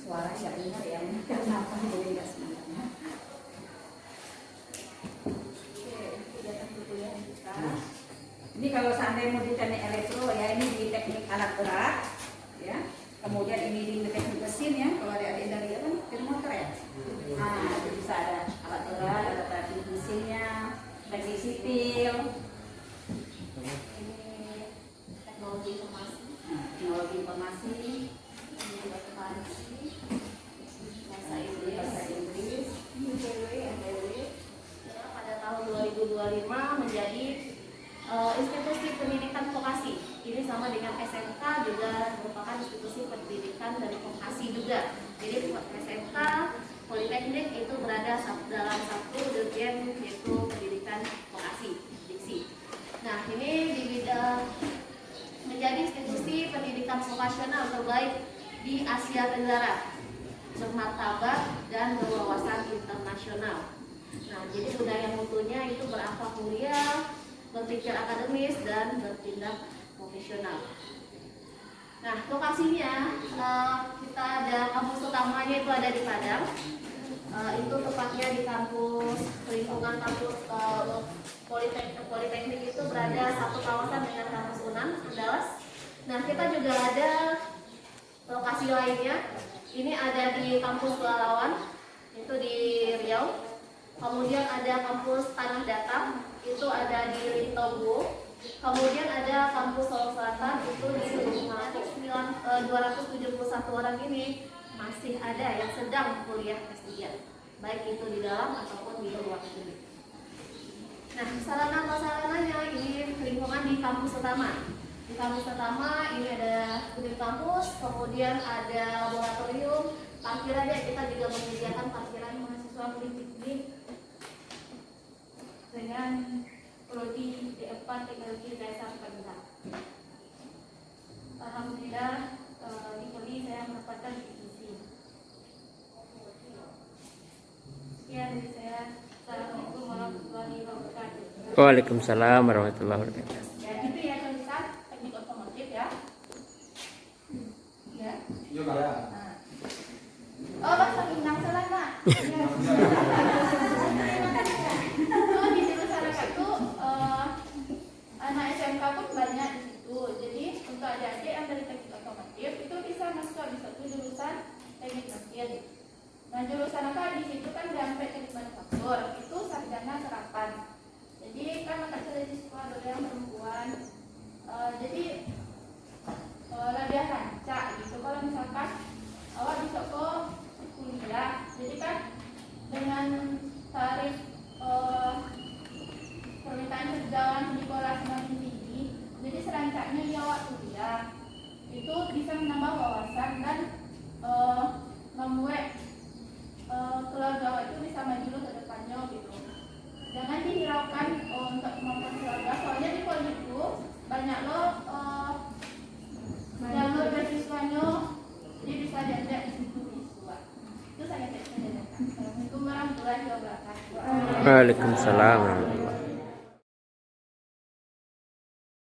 Suara nggak dengar ya, karena apa jadi nggak semangatnya. Oke, kegiatan perkuliahan kita. Ini kalau seandainya mau di teknik elektro ya, ini di teknik alat berat, ya. Kemudian ini di teknik mesin ya, kalau adik-adik dari kan teknik motor ya. Nah, itu bisa ada alat berat, ada teknik mesinnya, teknik sipil. Ini teknologi informasi. Nah, teknologi informasi. Ini bahasa Inggris, NPW. Pada tahun 2025 menjadi institusi pendidikan vokasi. Ini sama dengan SMK, juga merupakan institusi pendidikan dari vokasi juga. Jadi SMK, Politeknik itu berada dalam satu dirjen, yaitu pendidikan vokasi, diksi. Nah, ini di bidang menjadi institusi pendidikan vokasional terbaik di Asia Tenggara, bermartabat dan berwawasan internasional. Nah, jadi budaya mutunya itu berakhlak mulia, berpikir akademis, dan bertindak profesional. Nah, lokasinya kita ada kampus utamanya itu ada di Padang. Itu tepatnya di kampus, lingkungan kampus Politeknik itu berada satu kawasan dengan kampus UNAN, Andalas. Nah, kita juga ada lokasi lainnya. Ini ada di kampus Pelalawan, itu di Riau. Kemudian ada kampus Tanah Datar, itu ada di Lintobu. Kemudian ada kampus Solo Selatan, itu di Maluku. 271 orang ini masih ada yang sedang kuliah S3, baik itu di dalam ataupun di luar negeri. Nah, sarana-prasarananya ini lingkungan di kampus utama. Di kampus utama ini ada gedung kampus, kemudian ada laboratorium, parkiran ya, kita juga menyediakan parkiran mahasiswa politeknik dengan prodi D4 teknologi dasar rendah. Alhamdulillah di Poli saya mendapatkan divisi. Sekian dari saya. Assalamualaikum warahmatullahi wabarakatuh. Waalaikumsalam warahmatullahi wabarakatuh. Ya gitu ya tulisan teknik otomotif ya. Ya. Iya, Kak. Nah. Oh, bahasa Minang selama. Tuh di jurusan itu anak SMK pun banyak di situ. Jadi untuk adik-adik yang dari teknik otomotif itu bisa masuk di satu jurusan teknik mesin. Nah, jurusan apa di situ kan sampai teknik manufaktur itu sarjana serapan. Jadi kan anak saya di sekolah ada yang perempuan. Jadi lebih rancak gitu. Kalau misalkan awak bisa ke kuliah, jadi kan dengan tarif permintaan kerjaan di sekolah semakin tinggi, jadi serancaknya di awak kuliah itu bisa menambah wawasan dan membuat keluarga awak itu bisa maju ke depannya gitu. Jangan dihiraukan untuk kemampuan keluarga, soalnya di Poli itu banyak loh jalur beasiswanya, jadi bisa diajak di situ beasiswa. Itu saya cek saja. Assalamualaikum warahmatullahi wabarakatuh. Waalaikumsalam.